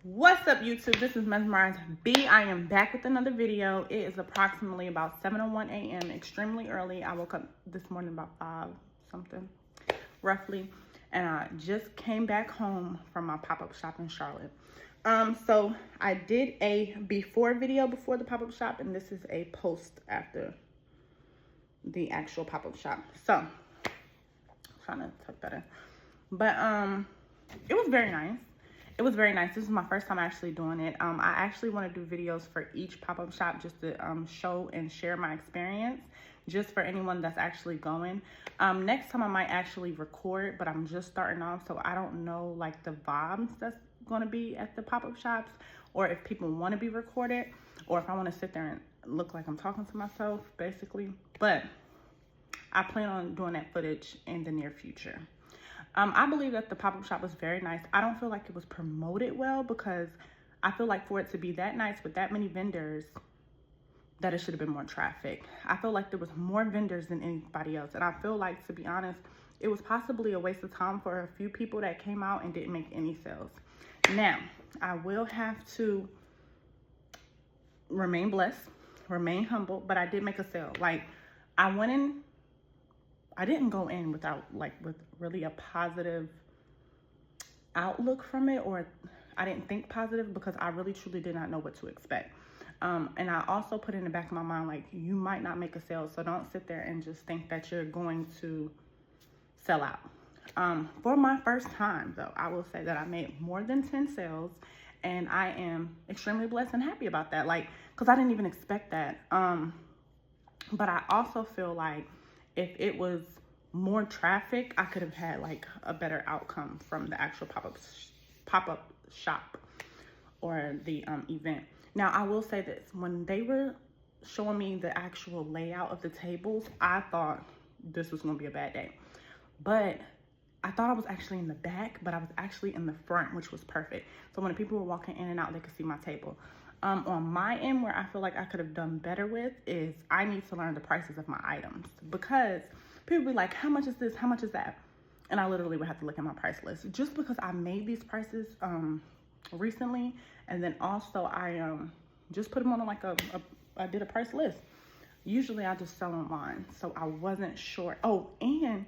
What's up, YouTube? This is Mesmerized B. I am back with another video. It is approximately about 7:01 a.m. extremely early. I woke up this morning about 5 something roughly, and I just came back home from my pop-up shop in Charlotte. So I did a before video before the pop-up shop, and this is a post after the actual pop-up shop. So trying to tuck that in, but it was very nice. It was very nice. This is my first time actually doing it. I actually want to do videos for each pop-up shop just to show and share my experience, just for anyone that's actually going. Next time I might actually record, but I'm just starting off, so I don't know like the vibes that's going to be at the pop-up shops, or if people want to be recorded, or if I want to sit there and look like I'm talking to myself, basically. But I plan on doing that footage in the near future. I believe that the pop-up shop was very nice. I don't feel like it was promoted well, because I feel like for it to be that nice with that many vendors, that it should have been more traffic. I feel like there was more vendors than anybody else. And I feel like, to be honest, it was possibly a waste of time for a few people that came out and didn't make any sales. Now, I will have to remain blessed, remain humble, but I did make a sale. Like, I didn't go in with really a positive outlook from it, or I didn't think positive, because I really truly did not know what to expect. And I also put in the back of my mind, like, you might not make a sale, so don't sit there and just think that you're going to sell out. For my first time, though, I will say that I made more than 10 sales, and I am extremely blessed and happy about that, like, because I didn't even expect that. But I also feel like if it was more traffic, I could have had like a better outcome from the actual pop-up shop or the event. Now, I will say this: when they were showing me the actual layout of the tables, I thought this was going to be a bad day. But I thought I was actually in the back, but I was actually in the front, which was perfect. So when people were walking in and out, they could see my table. On my end, where I feel like I could have done better with is I need to learn the prices of my items, because people be like, how much is this? How much is that? And I literally would have to look at my price list, just because I made these prices recently. And then also I just put them on like I did a price list. Usually I just sell online, so I wasn't sure. Oh, and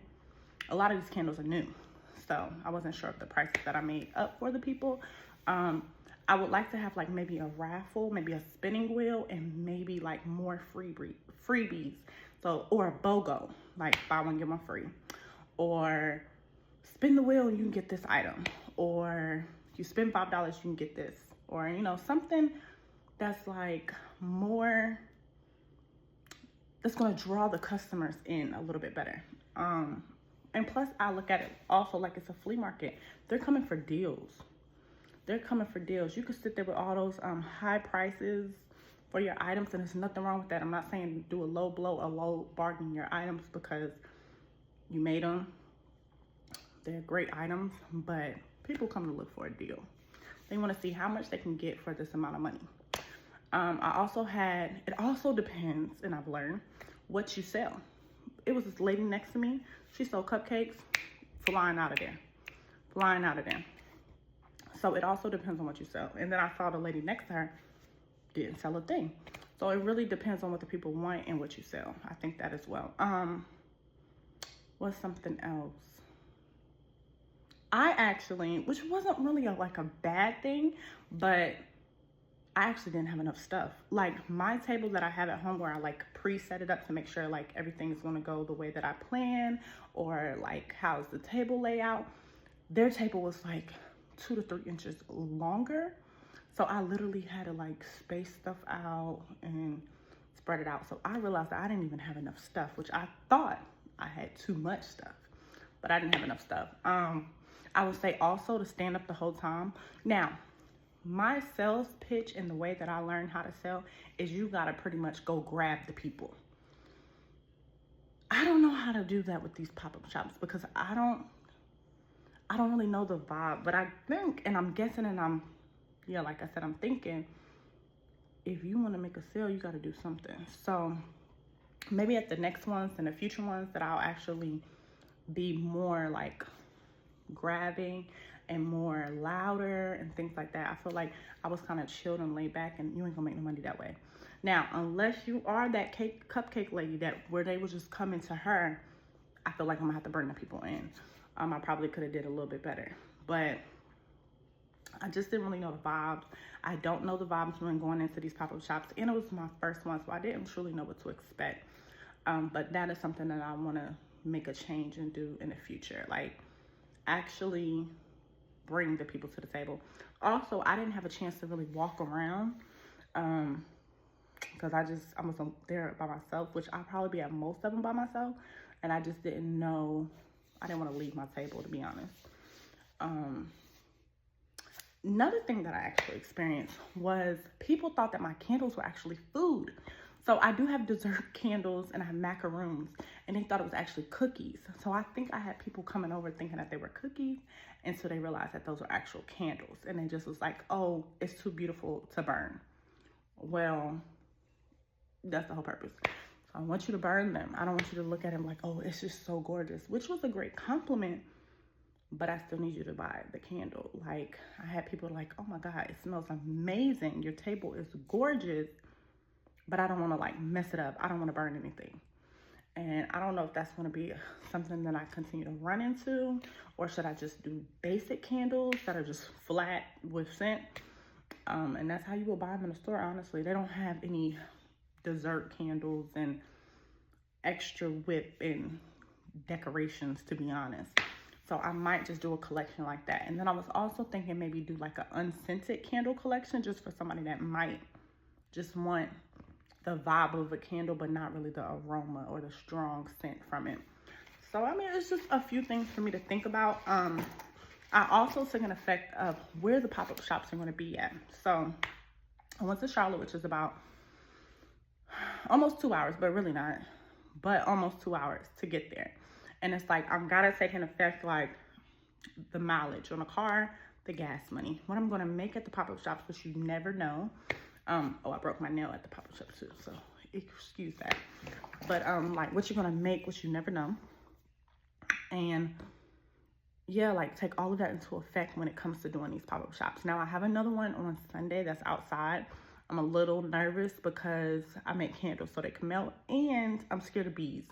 a lot of these candles are new, so I wasn't sure of the prices that I made up for the people. I would like to have like maybe a raffle, maybe a spinning wheel, and maybe like more freebies. So, or a BOGO, like buy one, get one free. Or spin the wheel and you can get this item. Or you spend $5, you can get this. Or, you know, something that's like more, that's gonna draw the customers in a little bit better. And plus I look at it also like it's a flea market. They're coming for deals. They're coming for deals. You could sit there with all those high prices for your items, and there's nothing wrong with that. I'm not saying do a low blow, a low bargain your items, because you made them. They're great items, but people come to look for a deal. They want to see how much they can get for this amount of money. It also depends, and I've learned, what you sell. It was this lady next to me. She sold cupcakes, flying out of there. So it also depends on what you sell. And then I saw the lady next to her didn't sell a thing. So it really depends on what the people want and what you sell. I think that as well. What's something else? I actually, which wasn't really like a bad thing, but I actually didn't have enough stuff. Like my table that I have at home, where I like pre-set it up to make sure like everything is gonna go the way that I plan, or like how's the table layout. Their table was like 2 to 3 inches longer. So I literally had to like space stuff out and spread it out. So I realized that I didn't even have enough stuff, which I thought I had too much stuff, but I didn't have enough stuff. I would say also to stand up the whole time. Now, my sales pitch and the way that I learned how to sell is you gotta pretty much go grab the people. I don't know how to do that with these pop-up shops, because I don't really know the vibe, but I think, and I'm guessing, and like I said, I'm thinking, if you want to make a sale, you got to do something. So maybe at the next ones and the future ones that I'll actually be more like grabbing and more louder and things like that. I feel like I was kind of chilled and laid back, and you ain't gonna make no money that way. Now, unless you are that cupcake lady that where they would just come into her, I feel like I'm gonna have to bring the people in. I probably could have did a little bit better, but I just didn't really know the vibes. I don't know the vibes when going into these pop-up shops, and it was my first one, so I didn't truly know what to expect. But that is something that I want to make a change and do in the future. Like, actually bring the people to the table. Also, I didn't have a chance to really walk around because I was there by myself, which I'll probably be at most of them by myself, and I just didn't know. I didn't want to leave my table, to be honest. Another thing that I actually experienced was people thought that my candles were actually food. So I do have dessert candles and I have macaroons, and they thought it was actually cookies. So I think I had people coming over thinking that they were cookies, and so they realized that those were actual candles, and they just was like, oh, it's too beautiful to burn. Well, that's the whole purpose. So I want you to burn them. I don't want you to look at them like, oh, it's just so gorgeous, which was a great compliment, but I still need you to buy the candle. Like, I had people like, oh my God, it smells amazing. Your table is gorgeous, but I don't want to like mess it up. I don't want to burn anything. And I don't know if that's going to be something that I continue to run into, or should I just do basic candles that are just flat with scent? And that's how you will buy them in the store, honestly. They don't have any dessert candles and extra whip and decorations, to be honest. So I might just do a collection like that. And then I was also thinking maybe do like an unscented candle collection, just for somebody that might just want the vibe of a candle, but not really the aroma or the strong scent from it. So, I mean, it's just a few things for me to think about. I also took an effect of where the pop-up shops are going to be at. So I went to Charlotte, which is about almost 2 hours, but really not, but almost 2 hours to get there. And it's like, I've got to take an effect like the mileage on a car, the gas money, what I'm going to make at the pop-up shops, which you never know. Oh, I broke my nail at the pop-up shop too, so excuse that. But like what you're going to make, what you never know. And yeah, like take all of that into effect when it comes to doing these pop-up shops. Now I have another one on Sunday that's outside. I'm a little nervous because I make candles so they can melt, and I'm scared of bees.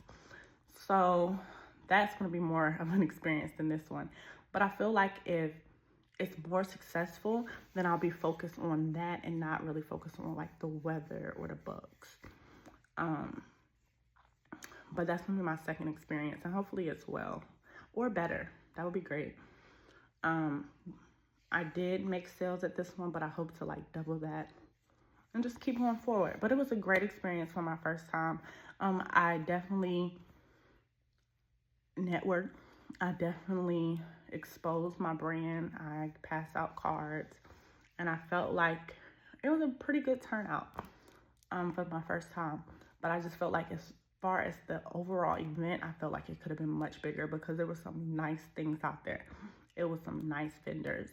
So that's going to be more of an experience than this one. But I feel like if it's more successful, then I'll be focused on that and not really focused on like the weather or the bugs. But that's going to be my second experience, and hopefully it's well or better. That would be great. I did make sales at this one, but I hope to like double that and just keep going forward. But it was a great experience for my first time. I definitely networked. I definitely exposed my brand. I passed out cards, and I felt like it was a pretty good turnout for my first time. But I just felt like as far as the overall event, I felt like it could have been much bigger because there were some nice things out there. It was some nice vendors.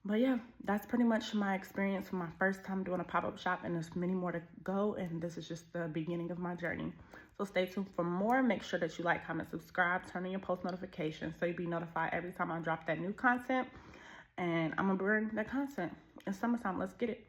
But yeah, that's pretty much my experience for my first time doing a pop-up shop, and there's many more to go, and this is just the beginning of my journey. So stay tuned for more. Make sure that you like, comment, subscribe, turn on your post notifications so you'll be notified every time I drop that new content. And I'm gonna bring that content. It's summertime. Let's get it.